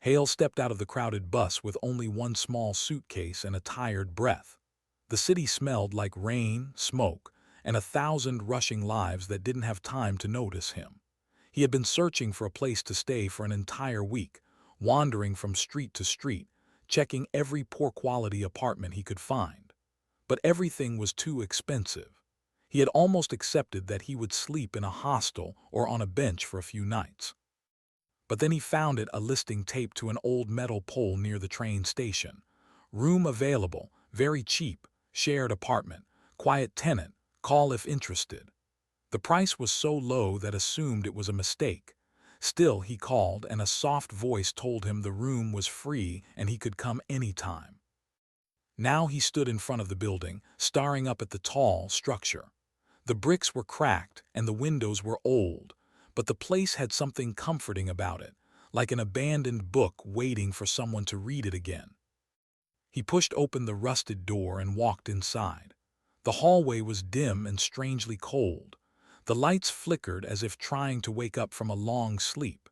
Hale stepped out of the crowded bus with only one small suitcase and a tired breath. The city smelled like rain, smoke, and 1,000 rushing lives that didn't have time to notice him. He had been searching for a place to stay for an entire week, wandering from street to street, checking every poor-quality apartment he could find. But everything was too expensive. He had almost accepted that he would sleep in a hostel or on a bench for a few nights. But then he found a listing taped to an old metal pole near the train station. Room available, very cheap, shared apartment, quiet tenant, call if interested. The price was so low that assumed it was a mistake. Still, he called, and a soft voice told him the room was free and he could come anytime. Now he stood in front of the building, staring up at the tall structure. The bricks were cracked and the windows were old, but the place had something comforting about it, like an abandoned book waiting for someone to read it again. He pushed open the rusted door and walked inside. The hallway was dim and strangely cold. The lights flickered as if trying to wake up from a long sleep.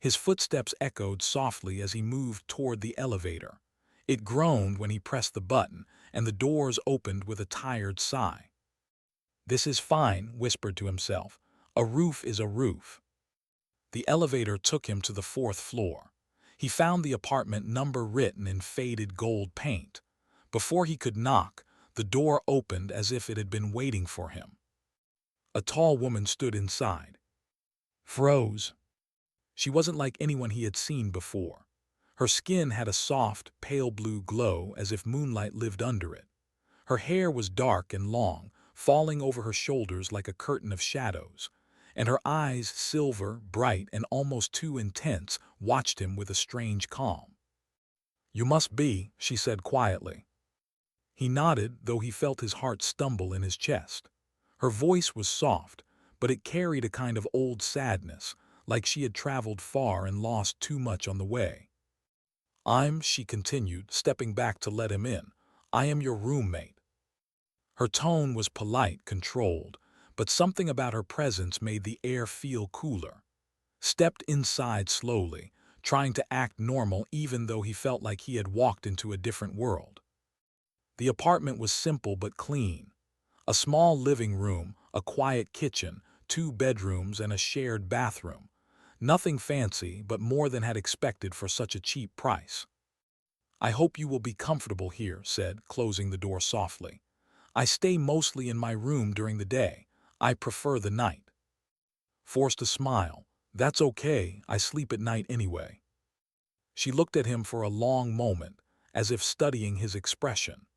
His footsteps echoed softly as he moved toward the elevator. It groaned when he pressed the button, and the doors opened with a tired sigh. "This is fine," whispered to himself. "A roof is a roof." The elevator took him to the 4th floor. He found the apartment number written in faded gold paint. Before he could knock, the door opened as if it had been waiting for him. A tall woman stood inside. Froze. She wasn't like anyone he had seen before. Her skin had a soft, pale blue glow as if moonlight lived under it. Her hair was dark and long, falling over her shoulders like a curtain of shadows, and her eyes, silver, bright, and almost too intense, watched him with a strange calm. "You must be," she said quietly. He nodded, though he felt his heart stumble in his chest. Her voice was soft, but it carried a kind of old sadness, like she had traveled far and lost too much on the way. She continued, stepping back to let him in. "I am your roommate." Her tone was polite, controlled, but something about her presence made the air feel cooler. Stepped inside slowly, trying to act normal even though he felt like he had walked into a different world. The apartment was simple but clean. A small living room, a quiet kitchen, 2 bedrooms, and a shared bathroom. Nothing fancy, but more than had expected for such a cheap price. "I hope you will be comfortable here," said, closing the door softly. "I stay mostly in my room during the day. I prefer the night." Forced a smile. "That's okay, I sleep at night anyway." She looked at him for a long moment, as if studying his expression.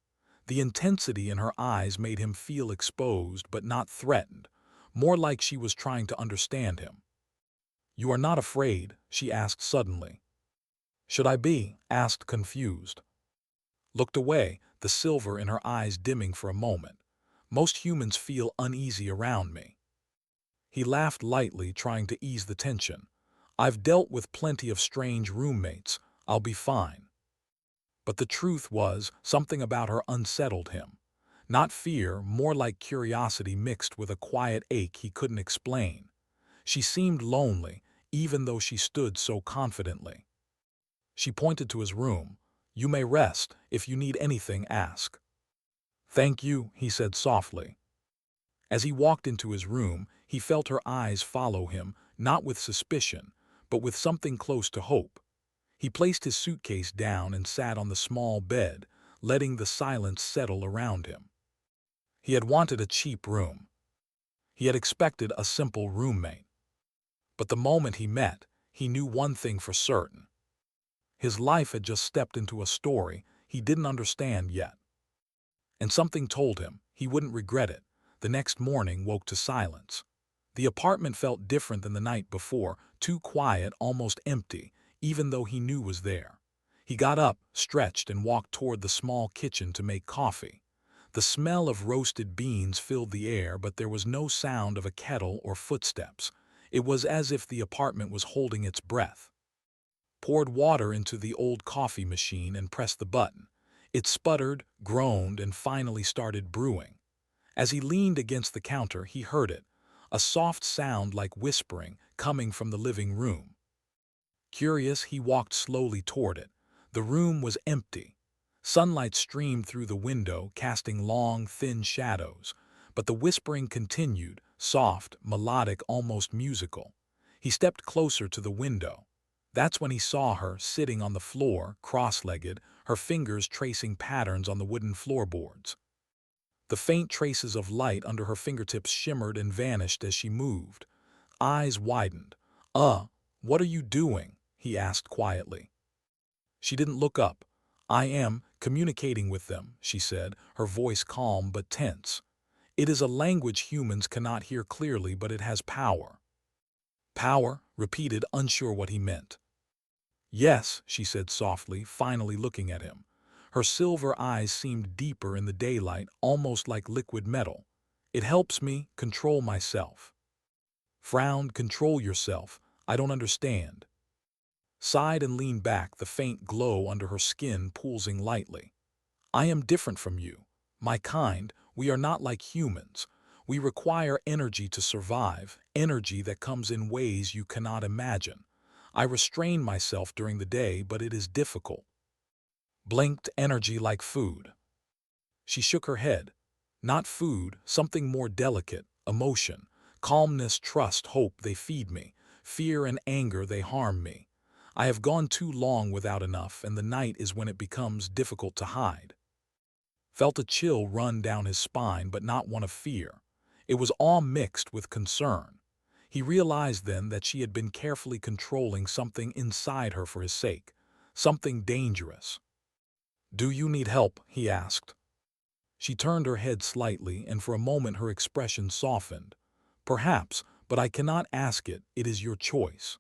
The intensity in her eyes made him feel exposed but not threatened, more like she was trying to understand him. "You are not afraid?" she asked suddenly. "Should I be?" asked, confused. Looked away, the silver in her eyes dimming for a moment. "Most humans feel uneasy around me." He laughed lightly, trying to ease the tension. "I've dealt with plenty of strange roommates. I'll be fine." But the truth was, something about her unsettled him. Not fear, more like curiosity mixed with a quiet ache he couldn't explain. She seemed lonely, even though she stood so confidently. She pointed to his room. "You may rest. If you need anything, ask." "Thank you," he said softly. As he walked into his room, he felt her eyes follow him, not with suspicion, but with something close to hope. He placed his suitcase down and sat on the small bed, letting the silence settle around him. He had wanted a cheap room. He had expected a simple roommate. But the moment he met, he knew one thing for certain. His life had just stepped into a story he didn't understand yet. And something told him he wouldn't regret it. The next morning woke to silence. The apartment felt different than the night before, too quiet, almost empty, even though he knew was there. He got up, stretched, and walked toward the small kitchen to make coffee. The smell of roasted beans filled the air, but there was no sound of a kettle or footsteps. It was as if the apartment was holding its breath. Poured water into the old coffee machine and pressed the button. It sputtered, groaned, and finally started brewing. As he leaned against the counter, he heard it, a soft sound like whispering coming from the living room. Curious, he walked slowly toward it. The room was empty. Sunlight streamed through the window, casting long, thin shadows. But the whispering continued, soft, melodic, almost musical. He stepped closer to the window. That's when he saw her, sitting on the floor, cross-legged, her fingers tracing patterns on the wooden floorboards. The faint traces of light under her fingertips shimmered and vanished as she moved. Eyes widened. What are you doing?" he asked quietly. She didn't look up. "I am communicating with them," she said, her voice calm but tense. "It is a language humans cannot hear clearly, but it has power." "Power?" repeated, unsure what he meant. "Yes," she said softly, finally looking at him. Her silver eyes seemed deeper in the daylight, almost like liquid metal. "It helps me control myself." Frowned. "Control yourself? I don't understand." Sighed and leaned back, the faint glow under her skin pulsing lightly. "I am different from you. My kind, we are not like humans. We require energy to survive, energy that comes in ways you cannot imagine. I restrain myself during the day, but it is difficult." Blinked. "Energy like food?" She shook her head. "Not food, something more delicate, emotion. Calmness, trust, hope, they feed me. Fear and anger, they harm me. I have gone too long without enough, and the night is when it becomes difficult to hide." Felt a chill run down his spine, but not one of fear. It was all mixed with concern. He realized then that she had been carefully controlling something inside her for his sake, something dangerous. "Do you need help?" he asked. She turned her head slightly, and for a moment her expression softened. "Perhaps, but I cannot ask it. It is your choice."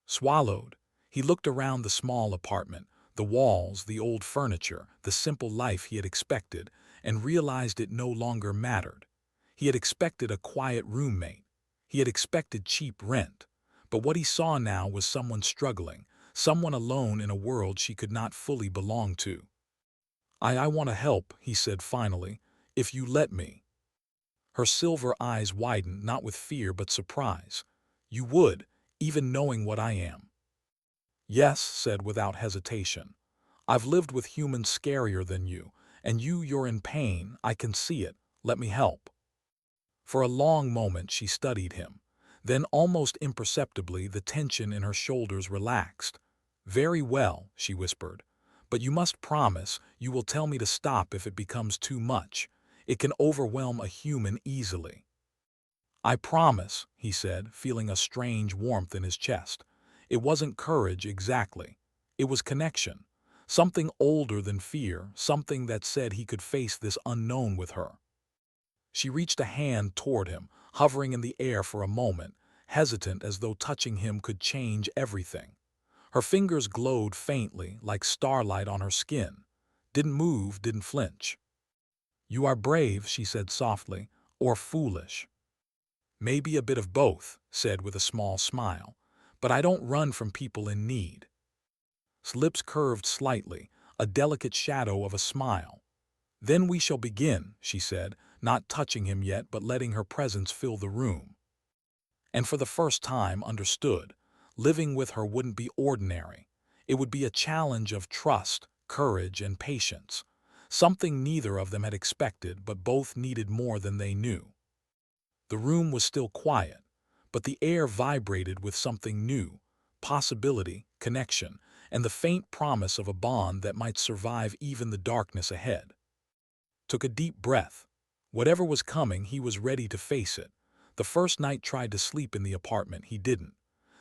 Swallowed. He looked around the small apartment, the walls, the old furniture, the simple life he had expected, and realized it no longer mattered. He had expected a quiet roommate. He had expected cheap rent. But what he saw now was someone struggling, someone alone in a world she could not fully belong to. I want to help," he said finally, "if you let me." Her silver eyes widened, not with fear but surprise. "You would, even knowing what I am?" "Yes," said without hesitation. "I've lived with humans scarier than you, and you're in pain, I can see it. Let me help." For a long moment she studied him. Then, almost imperceptibly, the tension in her shoulders relaxed. "Very well," she whispered. "But you must promise you will tell me to stop if it becomes too much. It can overwhelm a human easily." "I promise," he said, feeling a strange warmth in his chest. It wasn't courage exactly. It was connection. Something older than fear, something that said he could face this unknown with her. She reached a hand toward him, hovering in the air for a moment, hesitant as though touching him could change everything. Her fingers glowed faintly, like starlight on her skin. Didn't move, didn't flinch. "You are brave," she said softly, "or foolish." "Maybe a bit of both," said with a small smile. "But I don't run from people in need." His lips curved slightly, a delicate shadow of a smile. "Then we shall begin," she said, not touching him yet but letting her presence fill the room. And for the first time understood. Living with her wouldn't be ordinary. It would be a challenge of trust, courage, and patience. Something neither of them had expected, but both needed more than they knew. The room was still quiet, but the air vibrated with something new, possibility, connection, and the faint promise of a bond that might survive even the darkness ahead. Took a deep breath. Whatever was coming, he was ready to face it. The first night tried to sleep in the apartment, he didn't.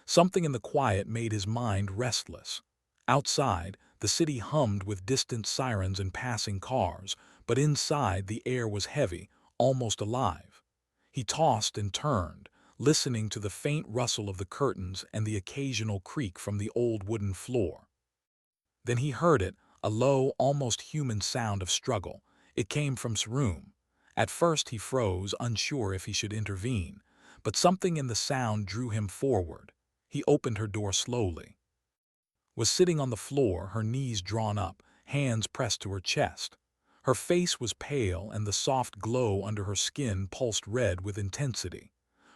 Something in the quiet made his mind restless. Outside, the city hummed with distant sirens and passing cars, but inside the air was heavy, almost alive. He tossed and turned, listening to the faint rustle of the curtains and the occasional creak from the old wooden floor. Then he heard it, a low, almost human sound of struggle. It came from his room. At first he froze, unsure if he should intervene, but something in the sound drew him forward. He opened her door slowly. Was sitting on the floor, her knees drawn up, hands pressed to her chest. Her face was pale and the soft glow under her skin pulsed red with intensity.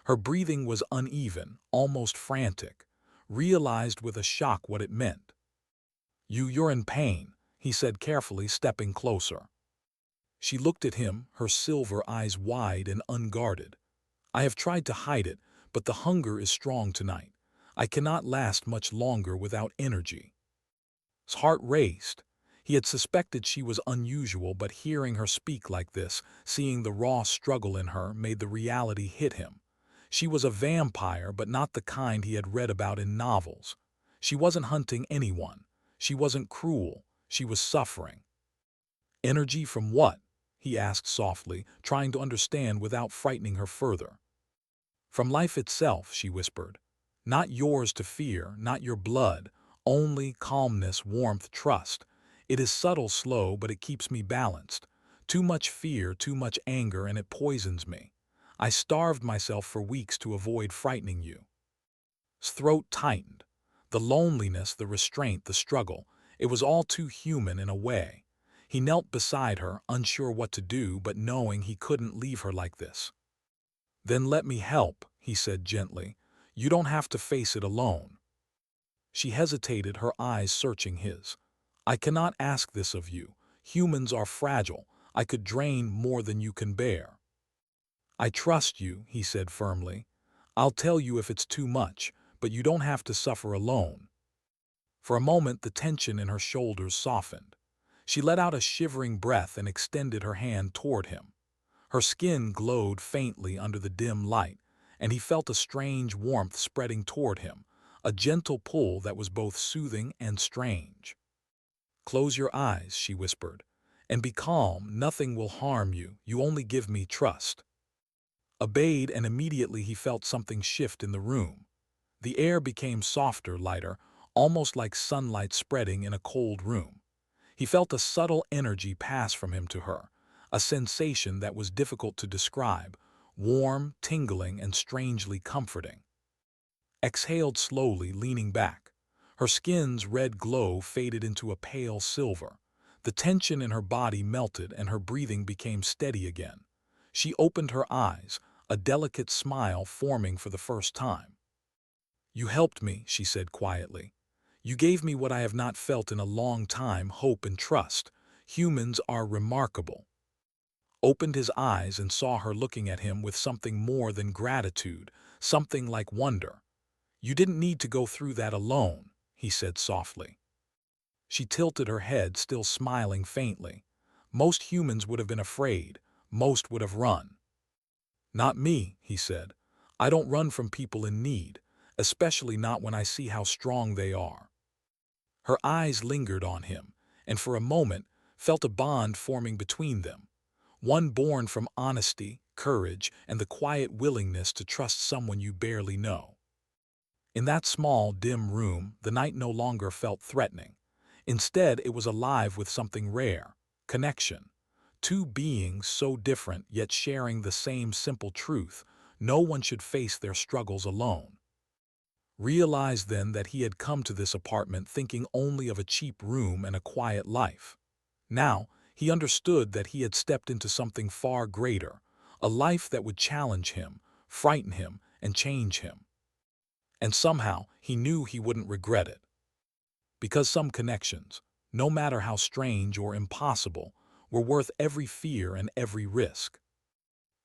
Her breathing was uneven, almost frantic. realized with a shock what it meant. You're in pain," he said carefully, stepping closer. She looked at him, her silver eyes wide and unguarded. "I have tried to hide it, but the hunger is strong tonight. I cannot last much longer without energy." His heart raced. He had suspected she was unusual, but hearing her speak like this, seeing the raw struggle in her, made the reality hit him. She was a vampire, but not the kind he had read about in novels. She wasn't hunting anyone. She wasn't cruel. She was suffering. "Energy from what?" he asked softly, trying to understand without frightening her further. "From life itself," she whispered. "Not yours to fear, not your blood, only calmness, warmth, trust. It is subtle, slow, but it keeps me balanced. Too much fear, too much anger, and it poisons me. I starved myself for weeks to avoid frightening you." His throat tightened. The loneliness, the restraint, the struggle, it was all too human in a way. He knelt beside her, unsure what to do, but knowing he couldn't leave her like this. "Then let me help," he said gently. "You don't have to face it alone." She hesitated, her eyes searching his. "I cannot ask this of you. Humans are fragile. I could drain more than you can bear." "I trust you," he said firmly. "I'll tell you if it's too much, but you don't have to suffer alone." For a moment the tension in her shoulders softened. She let out a shivering breath and extended her hand toward him. Her skin glowed faintly under the dim light, and he felt a strange warmth spreading toward him, a gentle pull that was both soothing and strange. "Close your eyes," she whispered, "and be calm. Nothing will harm you. You only give me trust." Obeyed, and immediately he felt something shift in the room. The air became softer, lighter, almost like sunlight spreading in a cold room. He felt a subtle energy pass from him to her, a sensation that was difficult to describe, warm, tingling, and strangely comforting. Exhaled slowly, leaning back. Her skin's red glow faded into a pale silver. The tension in her body melted and her breathing became steady again. She opened her eyes, a delicate smile forming for the first time. "You helped me," she said quietly. "You gave me what I have not felt in a long time, hope and trust. Humans are remarkable." Opened his eyes and saw her looking at him with something more than gratitude, something like wonder. "You didn't need to go through that alone," he said softly. She tilted her head, still smiling faintly. "Most humans would have been afraid. Most would have run." "Not me," he said. "I don't run from people in need, especially not when I see how strong they are." Her eyes lingered on him, and for a moment felt a bond forming between them, one born from honesty, courage, and the quiet willingness to trust someone you barely know. In that small, dim room, the night no longer felt threatening. Instead, it was alive with something rare: connection. Two beings so different, yet sharing the same simple truth: no one should face their struggles alone. Realized then that he had come to this apartment thinking only of a cheap room and a quiet life. Now, he understood that he had stepped into something far greater, a life that would challenge him, frighten him, and change him. And somehow, he knew he wouldn't regret it. Because some connections, no matter how strange or impossible, were worth every fear and every risk.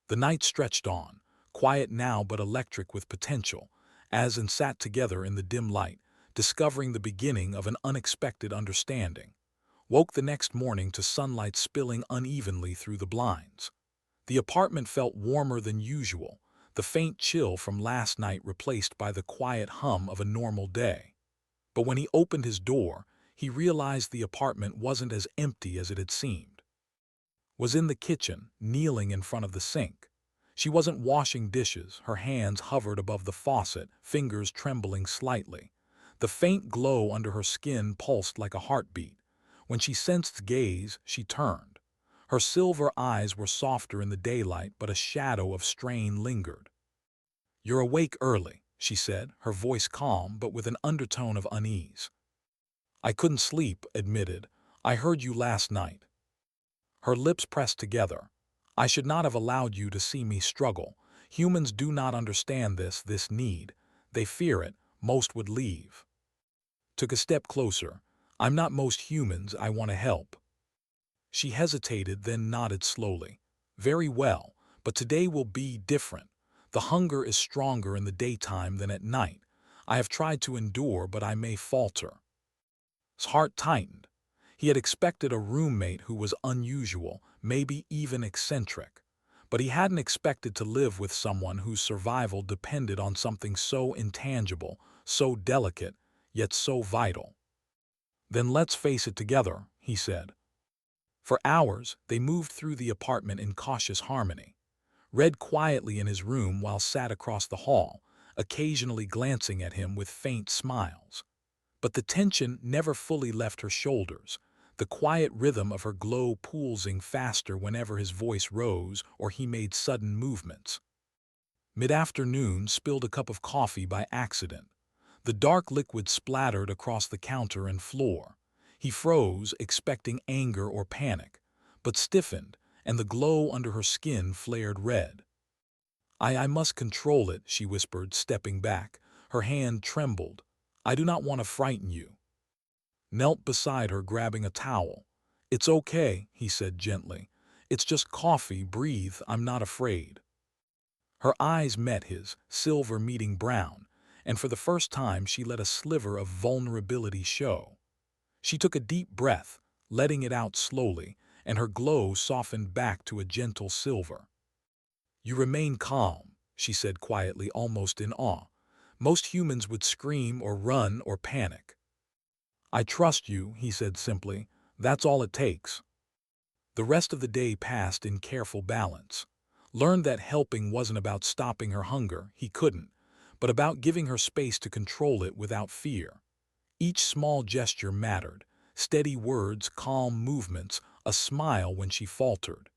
The night stretched on, quiet now but electric with potential, as and sat together in the dim light, discovering the beginning of an unexpected understanding. Woke the next morning to sunlight spilling unevenly through the blinds. The apartment felt warmer than usual, the faint chill from last night replaced by the quiet hum of a normal day. But when he opened his door, he realized the apartment wasn't as empty as it had seemed. Was in the kitchen, kneeling in front of the sink. She wasn't washing dishes, her hands hovered above the faucet, fingers trembling slightly. The faint glow under her skin pulsed like a heartbeat. When she sensed gaze, she turned. Her silver eyes were softer in the daylight, but a shadow of strain lingered. "You're awake early," she said, her voice calm but with an undertone of unease. "I couldn't sleep," admitted. "I heard you last night." Her lips pressed together. "I should not have allowed you to see me struggle. Humans do not understand this need. They fear it, most would leave. Took a step closer. I'm not most humans, I want to help. She hesitated, then nodded slowly. Very well, but today will be different. The hunger is stronger in the daytime than at night. I have tried to endure, but I may falter. His heart tightened. He had expected a roommate who was unusual, maybe even eccentric. But he hadn't expected to live with someone whose survival depended on something so intangible, so delicate, yet so vital. Then let's face it together, he said. For hours, they moved through the apartment in cautious harmony. Read quietly in his room while sat across the hall, occasionally glancing at him with faint smiles. But the tension never fully left her shoulders, the quiet rhythm of her glow pulsing faster whenever his voice rose or he made sudden movements. Mid-afternoon, spilled a cup of coffee by accident. The dark liquid splattered across the counter and floor. He froze, expecting anger or panic, but stiffened, and the glow under her skin flared red. I must control it, she whispered, stepping back. Her hand trembled. I do not want to frighten you. Knelt beside her, grabbing a towel. It's okay, he said gently. It's just coffee, breathe, I'm not afraid. Her eyes met his, silver meeting brown, and for the first time she let a sliver of vulnerability show. She took a deep breath, letting it out slowly, and her glow softened back to a gentle silver. You remain calm, she said quietly, almost in awe. Most humans would scream or run or panic. I trust you, he said simply. That's all it takes. The rest of the day passed in careful balance. Learned that helping wasn't about stopping her hunger, he couldn't, but about giving her space to control it without fear. Each small gesture mattered, steady words, calm movements, a smile when she faltered.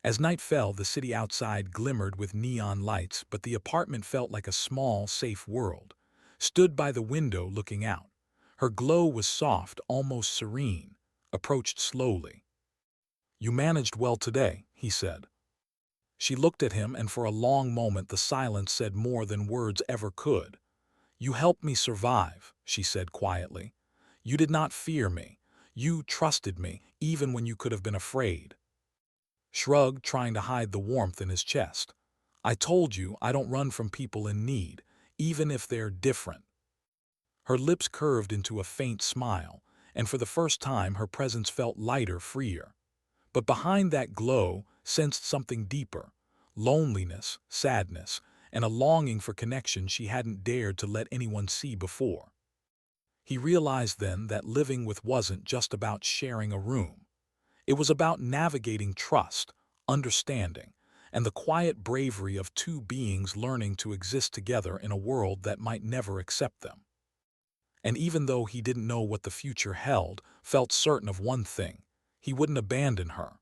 As night fell, the city outside glimmered with neon lights, but the apartment felt like a small, safe world. Stood by the window looking out. Her glow was soft, almost serene. Approached slowly. You managed well today, he said. She looked at him, and for a long moment the silence said more than words ever could. You helped me survive, she said quietly. You did not fear me. You trusted me, even when you could have been afraid. Shrugged, trying to hide the warmth in his chest. I told you I don't run from people in need, even if they're different. Her lips curved into a faint smile, and for the first time her presence felt lighter, freer. But behind that glow sensed something deeper, loneliness, sadness, and a longing for connection she hadn't dared to let anyone see before. He realized then that living with wasn't just about sharing a room. It was about navigating trust, understanding, and the quiet bravery of two beings learning to exist together in a world that might never accept them. And even though he didn't know what the future held, felt certain of one thing: he wouldn't abandon her.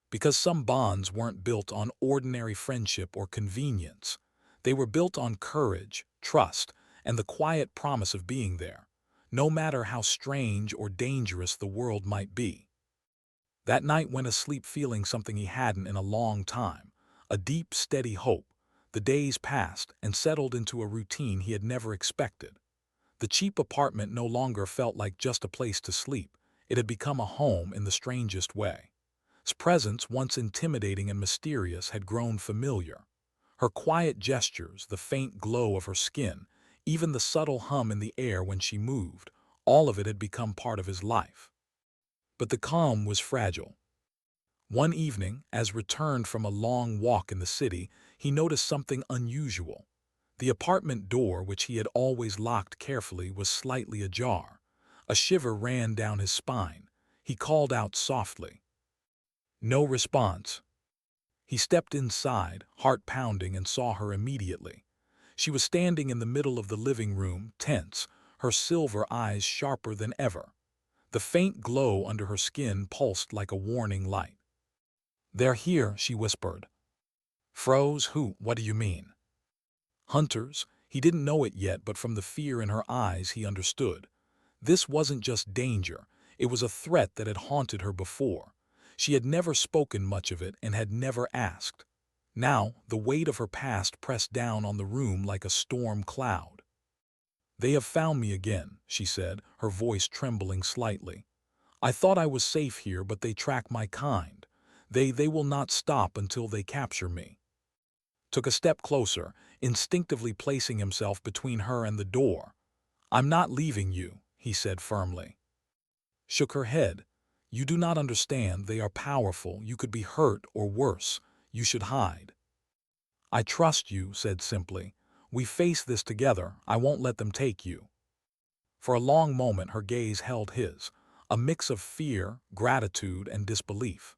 Because some bonds weren't built on ordinary friendship or convenience. They were built on courage, trust, and the quiet promise of being there, no matter how strange or dangerous the world might be. That night went asleep feeling something he hadn't in a long time, a deep, steady hope. The days passed and settled into a routine he had never expected. The cheap apartment no longer felt like just a place to sleep. It had become a home in the strangest way. His presence, once intimidating and mysterious, had grown familiar. Her quiet gestures, the faint glow of her skin, even the subtle hum in the air when she moved, all of it had become part of his life. But the calm was fragile. One evening, as returned from a long walk in the city, he noticed something unusual. The apartment door, which he had always locked carefully, was slightly ajar. A shiver ran down his spine. He called out softly. No response. He stepped inside, heart pounding, and saw her immediately. She was standing in the middle of the living room, tense, her silver eyes sharper than ever. The faint glow under her skin pulsed like a warning light. They're here, she whispered. Froze? Who? What do you mean? Hunters? He didn't know it yet, but from the fear in her eyes he understood. This wasn't just danger, it was a threat that had haunted her before. She had never spoken much of it and had never asked. Now, the weight of her past pressed down on the room like a storm cloud. "They have found me again," she said, her voice trembling slightly. "I thought I was safe here, but they track my kind. They will not stop until they capture me." Took a step closer, instinctively placing himself between her and the door. "I'm not leaving you," he said firmly. Shook her head. "You do not understand. They are powerful. You could be hurt or worse. You should hide." "I trust you," said simply. "We face this together. I won't let them take you." For a long moment her gaze held his, a mix of fear, gratitude, and disbelief.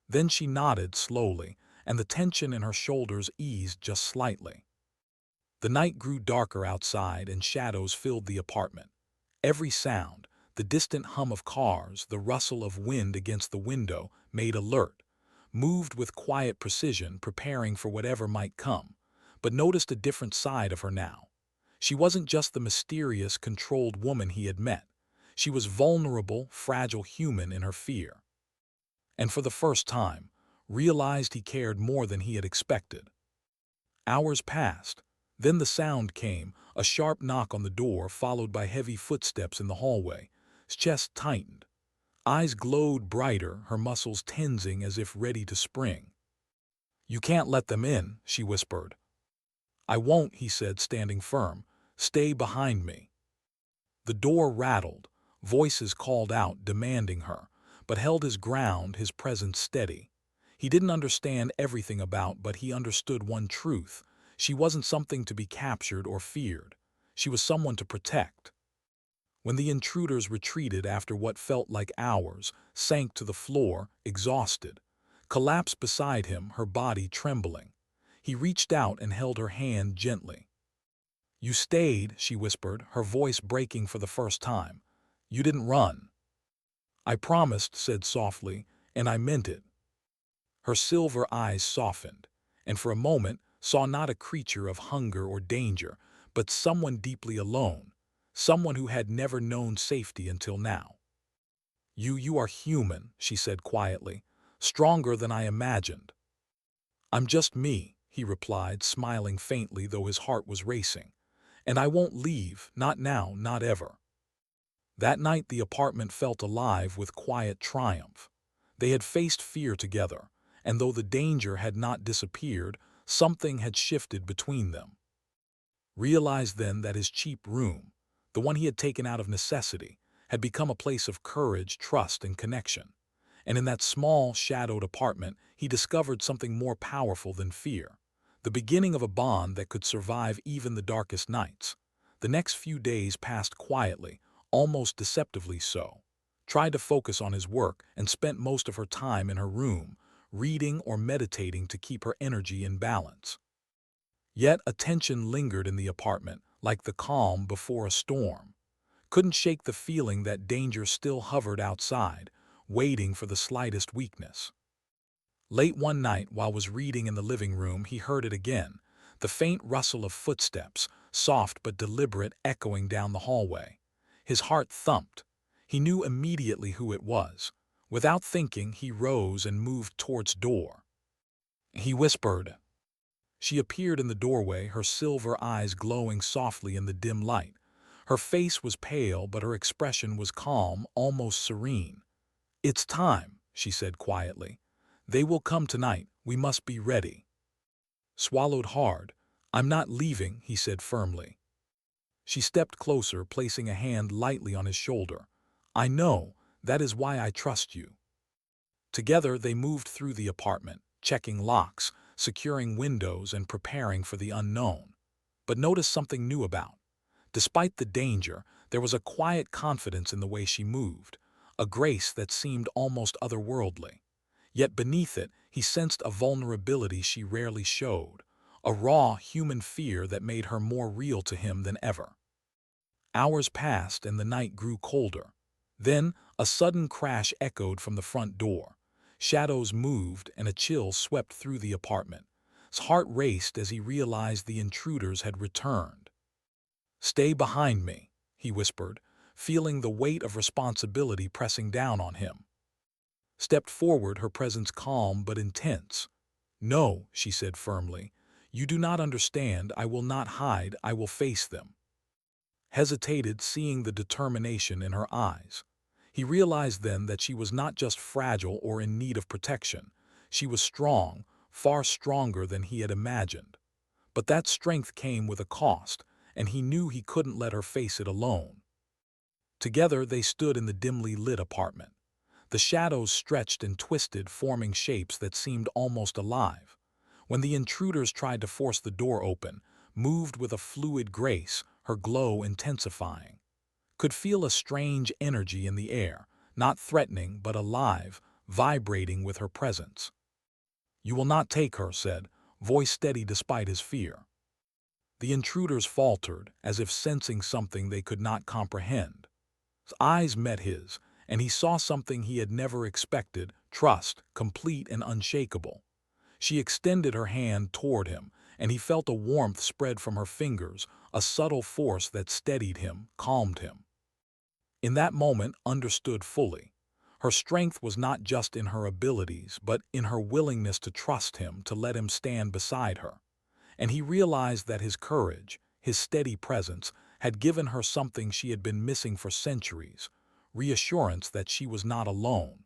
Then she nodded slowly, and the tension in her shoulders eased just slightly. The night grew darker outside and shadows filled the apartment. Every sound, the distant hum of cars, the rustle of wind against the window, made alert, moved with quiet precision, preparing for whatever might come, but noticed a different side of her now. She wasn't just the mysterious, controlled woman he had met. She was vulnerable, fragile human in her fear. And for the first time, realized he cared more than he had expected. Hours passed. Then the sound came, a sharp knock on the door followed by heavy footsteps in the hallway. His chest tightened. Eyes glowed brighter, her muscles tensing as if ready to spring. "You can't let them in," she whispered. "I won't," he said, standing firm. "Stay behind me." The door rattled. Voices called out, demanding her, but held his ground, his presence steady. He didn't understand everything about, but he understood one truth. She wasn't something to be captured or feared. She was someone to protect. When the intruders retreated after what felt like hours, sank to the floor, exhausted, collapsed beside him, her body trembling. He reached out and held her hand gently. "You stayed," she whispered, her voice breaking for the first time. "You didn't run." "I promised," said softly, "and I meant it." Her silver eyes softened, and for a moment saw not a creature of hunger or danger, but someone deeply alone, someone who had never known safety until now. You are human," she said quietly, "stronger than I imagined." "I'm just me," he replied, smiling faintly though his heart was racing. "And I won't leave, not now, not ever." That night the apartment felt alive with quiet triumph. They had faced fear together, and though the danger had not disappeared, something had shifted between them. Realized then that his cheap room, the one he had taken out of necessity, had become a place of courage, trust, and connection. And in that small, shadowed apartment, he discovered something more powerful than fear, the beginning of a bond that could survive even the darkest nights. The next few days passed quietly, almost deceptively so. Tried to focus on his work and spent most of her time in her room, reading or meditating to keep her energy in balance. Yet a tension lingered in the apartment, like the calm before a storm. Couldn't shake the feeling that danger still hovered outside, waiting for the slightest weakness. Late one night, while was reading in the living room, he heard it again, the faint rustle of footsteps, soft but deliberate, echoing down the hallway. His heart thumped. He knew immediately who it was. Without thinking, he rose and moved towards door. He whispered. She appeared in the doorway, her silver eyes glowing softly in the dim light. Her face was pale, but her expression was calm, almost serene. "It's time," she said quietly. "They will come tonight. We must be ready." Swallowed hard. "I'm not leaving," he said firmly. She stepped closer, placing a hand lightly on his shoulder. "I know. That is why I trust you." Together they moved through the apartment, checking locks, securing windows, and preparing for the unknown. But noticed something new about. Despite the danger, there was a quiet confidence in the way she moved, a grace that seemed almost otherworldly. Yet beneath it, he sensed a vulnerability she rarely showed, a raw human fear that made her more real to him than ever. Hours passed and the night grew colder. Then a sudden crash echoed from the front door. Shadows moved and a chill swept through the apartment. His heart raced as he realized the intruders had returned. "Stay behind me," he whispered, feeling the weight of responsibility pressing down on him. Stepped forward, her presence calm but intense. "No," she said firmly. "You do not understand. I will not hide. I will face them." hesitated, seeing the determination in her eyes. He realized then that she was not just fragile or in need of protection. She was strong, far stronger than he had imagined. But that strength came with a cost, and he knew he couldn't let her face it alone. Together they stood in the dimly lit apartment. The shadows stretched and twisted, forming shapes that seemed almost alive. When the intruders tried to force the door open, moved with a fluid grace, her glow intensifying. Could feel a strange energy in the air, not threatening but alive, vibrating with her presence. "You will not take her," said, voice steady despite his fear. The intruders faltered, as if sensing something they could not comprehend. His eyes met his, and he saw something he had never expected: trust, complete and unshakable. She extended her hand toward him, and he felt a warmth spread from her fingers, a subtle force that steadied him, calmed him. In that moment, understood fully. Her strength was not just in her abilities, but in her willingness to trust him, to let him stand beside her. And he realized that his courage, his steady presence, had given her something she had been missing for centuries: reassurance that she was not alone.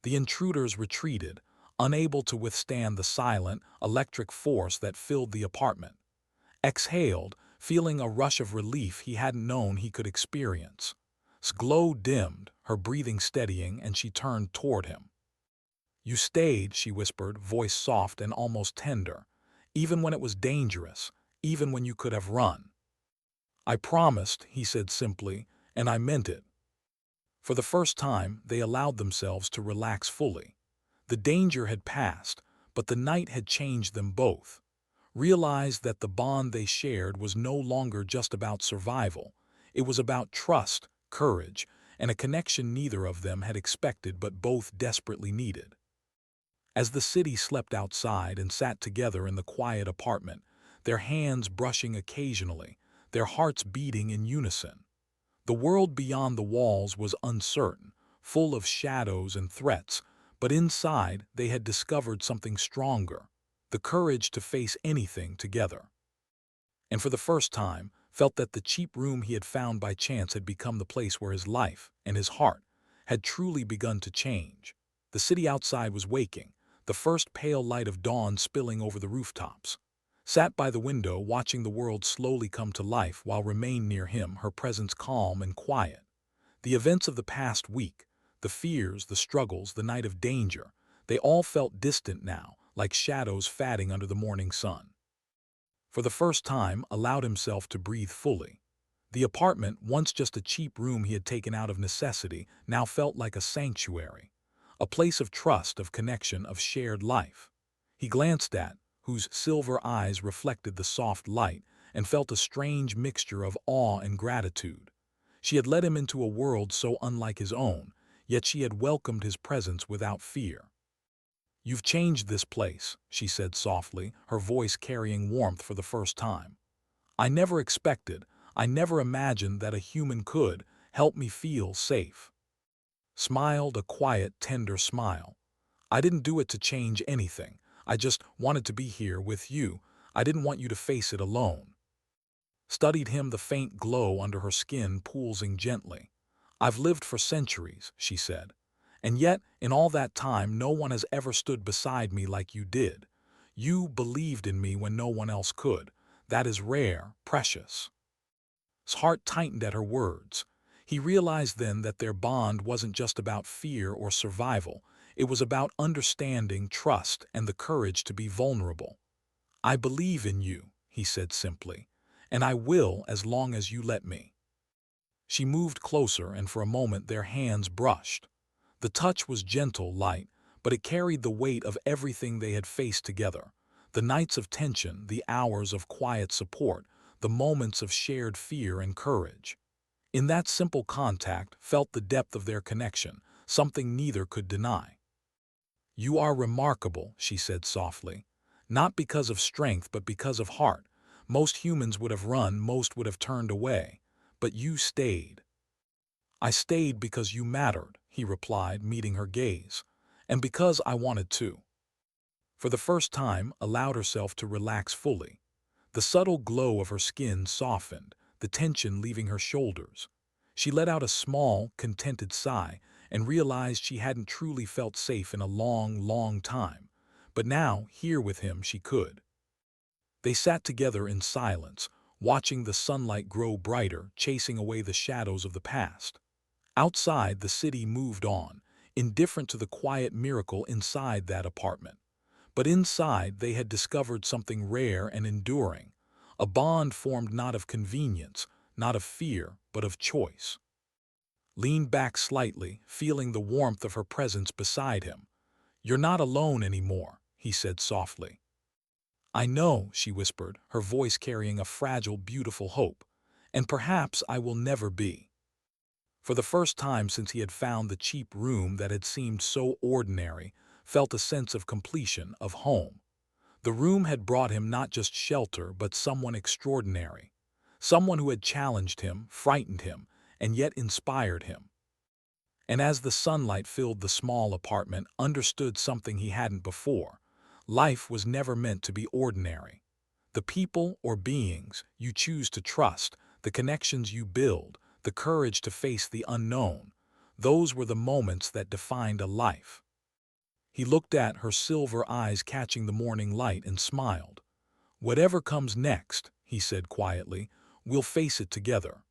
The intruders retreated, unable to withstand the silent, electric force that filled the apartment. Exhaled, feeling a rush of relief he hadn't known he could experience. His glow dimmed, her breathing steadying, and she turned toward him. "You stayed," she whispered, voice soft and almost tender, "even when it was dangerous, even when you could have run." "I promised," he said simply, "and I meant it." For the first time, they allowed themselves to relax fully. The danger had passed, but the night had changed them both. Realized that the bond they shared was no longer just about survival. It was about trust, courage, and a connection neither of them had expected but both desperately needed. As the city slept outside and sat together in the quiet apartment, their hands brushing occasionally, their hearts beating in unison. The world beyond the walls was uncertain, full of shadows and threats, but inside they had discovered something stronger: the courage to face anything together. And for the first time, felt that the cheap room he had found by chance had become the place where his life and his heart had truly begun to change. The city outside was waking, the first pale light of dawn spilling over the rooftops. Sat by the window, watching the world slowly come to life, while remained near him, her presence calm and quiet. The events of the past week, the fears, the struggles, the night of danger, they all felt distant now, like shadows fading under the morning sun. For the first time, allowed himself to breathe fully. The apartment, once just a cheap room he had taken out of necessity, now felt like a sanctuary, a place of trust, of connection, of shared life. He glanced at whose silver eyes reflected the soft light, and felt a strange mixture of awe and gratitude. She had led him into a world so unlike his own, yet she had welcomed his presence without fear. "You've changed this place," she said softly, her voice carrying warmth for the first time. "I never expected, I never imagined that a human could help me feel safe." Smiled, a quiet, tender smile. "I didn't do it to change anything. I just wanted to be here with you. I didn't want you to face it alone." Studied him, the faint glow under her skin pulsing gently. "I've lived for centuries," she said. "And yet, in all that time, no one has ever stood beside me like you did. You believed in me when no one else could. That is rare, precious." His heart tightened at her words. He realized then that their bond wasn't just about fear or survival. It was about understanding, trust, and the courage to be vulnerable. "I believe in you," he said simply, "and I will as long as you let me." She moved closer, and for a moment their hands brushed. The touch was gentle, light, but it carried the weight of everything they had faced together: the nights of tension, the hours of quiet support, the moments of shared fear and courage. In that simple contact felt the depth of their connection, something neither could deny. "You are remarkable," she said softly. "Not because of strength, but because of heart. Most humans would have run, most would have turned away. But you stayed." "I stayed because you mattered," he replied, meeting her gaze. "And because I wanted to." For the first time, allowed herself to relax fully. The subtle glow of her skin softened, the tension leaving her shoulders. She let out a small, contented sigh and realized she hadn't truly felt safe in a long, long time. But now, here with him, she could. They sat together in silence, watching the sunlight grow brighter, chasing away the shadows of the past. Outside, the city moved on, indifferent to the quiet miracle inside that apartment. But inside, they had discovered something rare and enduring, a bond formed not of convenience, not of fear, but of choice. Leaned back slightly, feeling the warmth of her presence beside him. "You're not alone anymore," he said softly. "I know," she whispered, her voice carrying a fragile, beautiful hope. "And perhaps I will never be." For the first time since he had found the cheap room that had seemed so ordinary, felt a sense of completion, of home. The room had brought him not just shelter, but someone extraordinary. Someone who had challenged him, frightened him, and yet inspired him. And as the sunlight filled the small apartment, understood something he hadn't before. Life was never meant to be ordinary. The people or beings you choose to trust, the connections you build, the courage to face the unknown, those were the moments that defined a life. He looked at her silver eyes catching the morning light and smiled. "Whatever comes next," he said quietly, "we'll face it together."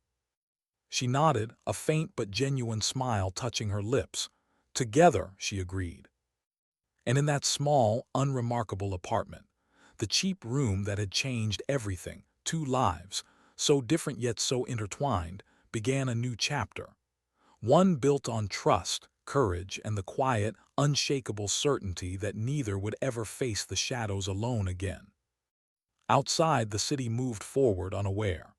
She nodded, a faint but genuine smile touching her lips. "Together," she agreed. And in that small, unremarkable apartment, the cheap room that had changed everything, two lives, so different yet so intertwined, began a new chapter. One built on trust, courage, and the quiet, unshakable certainty that neither would ever face the shadows alone again. Outside, the city moved forward unaware.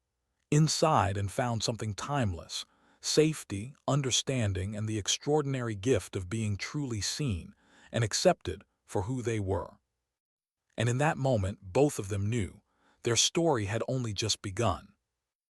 Inside, and found something timeless: safety, understanding, and the extraordinary gift of being truly seen and accepted for who they were. And in that moment, both of them knew their story had only just begun.